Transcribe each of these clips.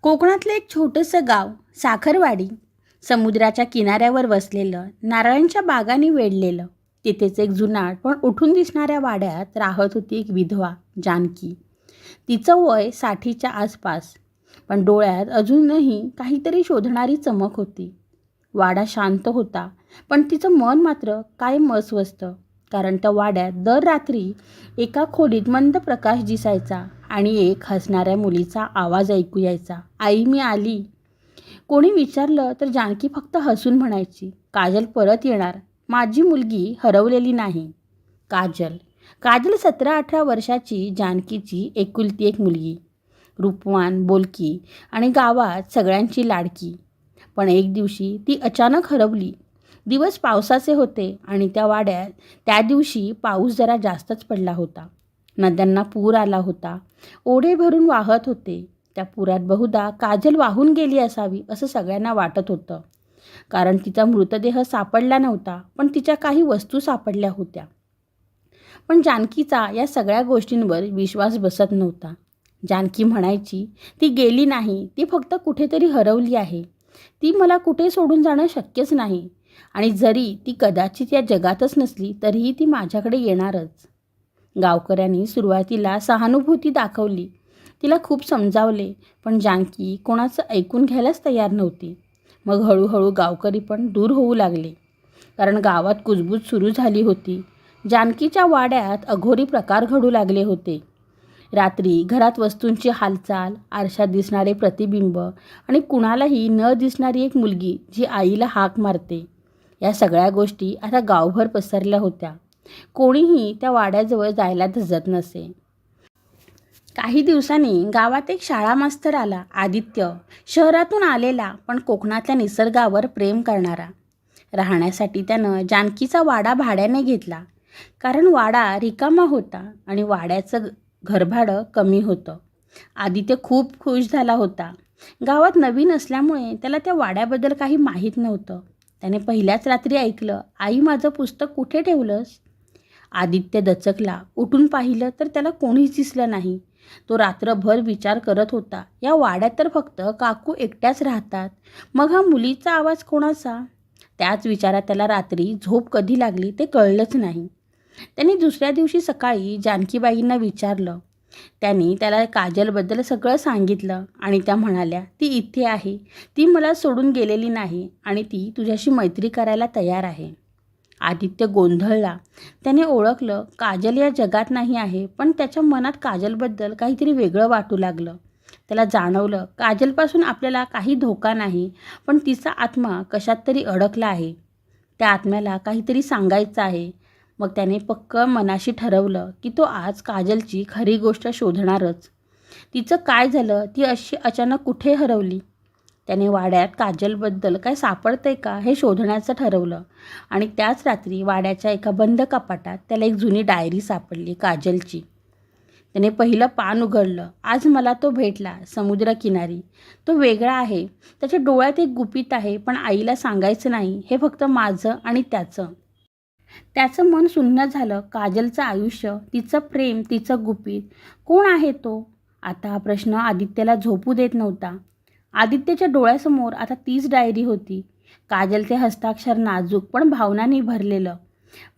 कोकणातलं एक छोटंसं गाव साखरवाडी समुद्राच्या किनाऱ्यावर वसलेलं, नारळांच्या बागांनी वेढलेलं. तिथेच एक जुनाट पण उठून दिसणाऱ्या वाड्यात राहत होती एक विधवा, जानकी. तिचं वय 60च्या आसपास, पण डोळ्यात अजूनही काहीतरी शोधणारी चमक होती. वाडा शांत होता, पण तिचं मन मात्र कायम अस्वस्थ. कारण त्या वाड्यात दर रात्री एका खोलीत मंद प्रकाश दिसायचा आणि एक हसणाऱ्या मुलीचा आवाज ऐकू यायचा, "आई, मी आली." कोणी विचारलं तर जानकी फक्त हसून म्हणायची, "काजल परत येणार. माझी मुलगी हरवलेली नाही." काजल काजल 17-18 वर्षाची जानकीची एकुलती एक मुलगी. रूपवान, बोलकी आणि गावात सगळ्यांची लाडकी. पण एक दिवशी ती अचानक हरवली. दिवस पावसाचे होते आणि त्या वाड्यात त्या दिवशी पाऊस जरा जास्तच पडला होता. नद्यांना पूर आला होता. ओढे भरून वाहत होते. त्या पुरात बहुधा काजल वाहून गेली असावी असं सगळ्यांना वाटत होतं. कारण तिचा मृतदेह सापडला नव्हता, पण तिच्या काही वस्तू सापडल्या होत्या. पण जानकीचा या सगळ्या गोष्टींवर विश्वास बसत नव्हता. जानकी म्हणायची, "ती गेली नाही, ती फक्त कुठेतरी हरवली आहे. ती मला कुठे सोडून जाणं शक्यच नाही. आणि जरी ती कदाचित या जगातच नसली तरीही ती माझ्याकडे येणारच." गावकऱ्यांनी सुरुवातीला सहानुभूती दाखवली. तिला खूप समजावले, पण जानकी कोणाचं ऐकून घ्यायलाच तयार नव्हती. मग हळूहळू गावकरी पण दूर होऊ लागले. कारण गावात कुजबूज सुरू झाली होती. जानकीच्या वाड्यात अघोरी प्रकार घडू लागले होते. रात्री घरात वस्तूंची हालचाल, आरशात दिसणारे प्रतिबिंब आणि कुणालाही न दिसणारी एक मुलगी जी आईला हाक मारते, या सगळ्या गोष्टी आता गावभर पसरल्या होत्या. कोणीही त्या वाड्याजवळ जायला धजत नसे. काही दिवसांनी गावात एक शाळा मास्तर आला, आदित्य. शहरातून आलेला, पण कोकणातल्या निसर्गावर प्रेम करणारा. राहण्यासाठी त्यानं जानकीचा वाडा भाड्याने घेतला. कारण वाडा रिकामा होता आणि वाड्याचं घरभाडं कमी होतं. आदित्य खूप खुश झाला होता. गावात नवीन असल्यामुळे त्याला त्या वाड्याबद्दल काही माहीत नव्हतं. त्याने पहिल्याच रात्री ऐकलं, "आई, माझं पुस्तक कुठे ठेवलंस?" आदित्य दचकला. उठून पाहिलं तर त्याला कोणीच दिसलं नाही. तो रात्रभर विचार करत होता, या वाड्यात तर फक्त काकू एकट्याच राहतात. मग हा मुलीचा आवाज कोणाचा? त्याच विचारात त्याला रात्री झोप कधी लागली ते कळलंच नाही. त्यांनी दुसऱ्या दिवशी सकाळी जानकीबाईंना विचारलं. त्यांनी त्याला काजलबद्दल सगळं सांगितलं आणि त्या म्हणाल्या, "ती इथे आहे. ती मला सोडून गेलेली नाही आणि ती तुझ्याशी मैत्री करायला तयार आहे." आदित्य गोंधळला. त्याने ओळखलं, काजल या जगात नाही आहे, पण त्याच्या मनात काजलबद्दल काहीतरी वेगळं वाटू लागलं. त्याला जाणवलं, काजलपासून आपल्याला काही धोका नाही, पण तिचा आत्मा कशात तरी अडकला आहे. त्या आत्म्याला काहीतरी सांगायचं आहे. मग त्याने पक्क मनाशी ठरवलं की तो आज काजलची खरी गोष्ट शोधणारच. तिचं काय झालं, ती अशी अचानक कुठे हरवली? त्याने वाड्यात काजलबद्दल काय सापडतंय का हे शोधण्याचं ठरवलं. आणि त्याच रात्री वाड्याच्या एका बंद कपाटात त्याला एक जुनी डायरी सापडली, काजलची. त्याने पहिलं पान उघडलं. आज मला तो भेटला, समुद्रकिनारी. तो वेगळा आहे. त्याच्या डोळ्यात एक गुपित आहे, पण आईला सांगायचं नाही. हे फक्त माझं आणि त्याचं. त्याचं मन सुन्न झालं. काजलचं आयुष्य, तिचं प्रेम, तिचं गुपित. कोण आहे तो? आता हा प्रश्न आदित्यला झोपू देत नव्हता. आदित्यच्या डोळ्यासमोर आता तीच डायरी होती. काजलचे हस्ताक्षर नाजूक पण भावनांनी भरलेलं.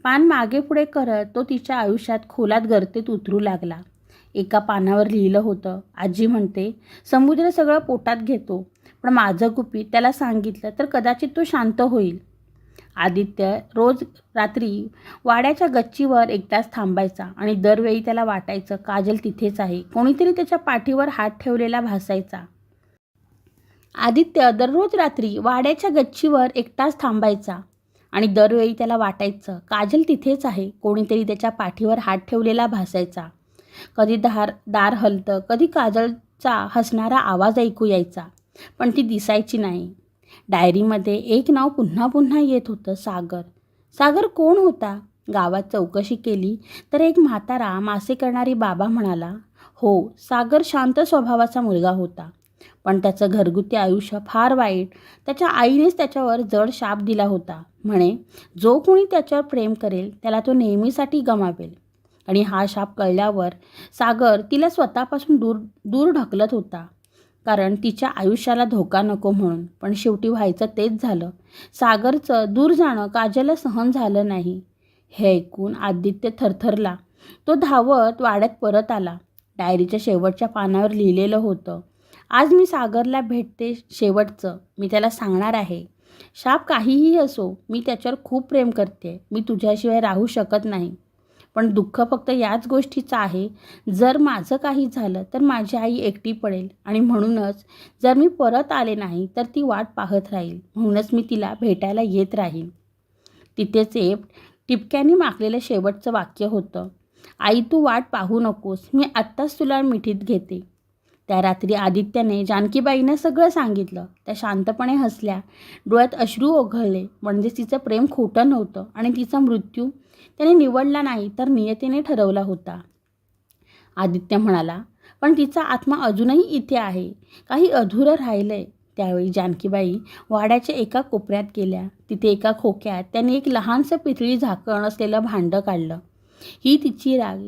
पान मागे पुढे करत तो तिच्या आयुष्यात खोलात गर्तेत उतरू लागला. एका पानावर लिहिलं होतं, "आजी म्हणते समुद्र सगळं पोटात घेतो, पण माझं गुपित त्याला सांगितलं तर कदाचित तो शांत होईल." आदित्य रोज रात्री वाड्याच्या गच्चीवर एकटाच थांबायचा आणि दरवेळी त्याला वाटायचं, काजल तिथेच आहे. कोणीतरी त्याच्या पाठीवर हात ठेवलेला भासायचा. आदित्य दररोज रात्री वाड्याच्या गच्चीवर एकटाच थांबायचा आणि दरवेळी त्याला वाटायचं, काजल तिथेच आहे. कोणीतरी त्याच्या पाठीवर हात ठेवलेला भासायचा. कधी दार हलतं, कधी काजलचा हसणारा आवाज ऐकू यायचा, पण ती दिसायची नाही. डायरीमध्ये एक नाव पुन्हा पुन्हा येत होतं, सागर. सागर कोण होता? गावात चौकशी केली तर एक म्हातारा मासे करणारी बाबा म्हणाला, "हो, सागर शांत स्वभावाचा मुलगा होता, पण त्याचं घरगुती आयुष्य फार वाईट. त्याच्या आईनेच त्याच्यावर जड शाप दिला होता. म्हणे, जो कोणी त्याच्यावर प्रेम करेल त्याला तो नेहमीसाठी गमावेल." आणि हा शाप कळल्यावर सागर तिला स्वतःपासून दूर दूर ढकलत होता. कारण तिच्या आयुष्याला धोका नको म्हणून. पण शेवटी व्हायचं तेच झालं. सागरचं दूर जाणं काजलला सहन झालं नाही. हे ऐकून आदित्य थरथरला. तो धावत वाड्यात परत आला. डायरीच्या शेवटच्या पानावर लिहिलेलं होतं, आज मी सागरला भेटते शेवटचं. मी त्याला सांगणार आहे. शाप काहीही असो, मी त्याच्यावर खूप प्रेम करते. मी तुझ्याशिवाय राहू शकत नाही. पण दुःख फक्त याच गोष्टीचं आहे, जर माझं काही झालं तर माझी आई एकटी पडेल आणि म्हणूनच जर मी परत आले नाही तर ती वाट पाहत राहील. म्हणूनच मी तिला भेटायला येत राहील. तिथेच एक टिपक्याने मागलेलं शेवटचं वाक्य होतं, आई तू वाट पाहू नकोस, मी आत्ताच तुला मिठीत घेते. त्या रात्री आदित्यने जानकीबाईंना सगळं सांगितलं. त्या शांतपणे हसल्या. डोळ्यात अश्रू ओघळले. म्हणजे तिचं प्रेम खोटं नव्हतं आणि तिचा मृत्यू त्याने निवडला नाही तर नियतीने ठरवला होता. आदित्य म्हणाला, पण तिचा आत्मा अजूनही इथे आहे. काही अधुरं राहिलंय. त्यावेळी जानकीबाई वाड्याच्या एका कोपऱ्यात गेल्या. तिथे एका खोक्यात त्यांनी एक लहानसं पितळी झाकण असलेलं भांडं काढलं. ही तिची राग.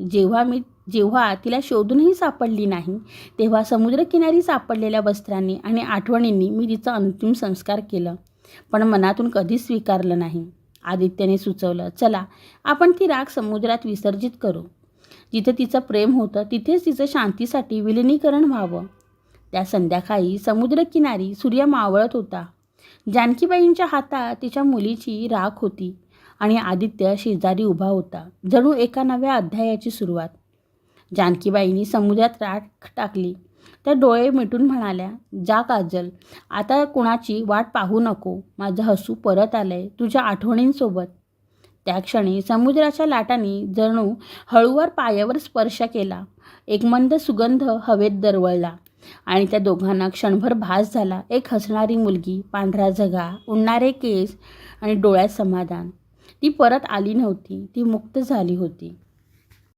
जेव्हा तिला शोधूनही सापडली नाही, तेव्हा समुद्रकिनारी सापडलेल्या वस्त्रांनी आणि आठवणींनी मी तिचा अंतिम संस्कार केलं, पण मनातून कधीच स्वीकारलं नाही. आदित्यने सुचवलं, चला आपण ती राग समुद्रात विसर्जित करू. जिथे तिचं प्रेम होतं तिथेच तिचं शांतीसाठी विलिनीकरण व्हावं. त्या संध्याकाळी समुद्रकिनारी सूर्य मावळत होता. जानकीबाईंच्या हातात तिच्या मुलीची राख होती आणि आदित्य शेजारी उभा होता. जणू एका नव्या अध्यायाची सुरुवात. जानकीबाईंनी समुद्रात राख टाकली. त्या डोळे मिटून म्हणाल्या, जा काजल, आता कुणाची वाट पाहू नको. माझं हसू परत आलंय तुझ्या आठवणींसोबत. त्या क्षणी समुद्राच्या लाटांनी जणू हळूवार पायावर स्पर्श केला. एक मंद सुगंध हवेत दरवळला आणि त्या दोघांना क्षणभर भास झाला. एक हसणारी मुलगी, पांढरा झगा, उडणारे केस आणि डोळ्यात समाधान. ती परत आली नव्हती, ती मुक्त झाली होती.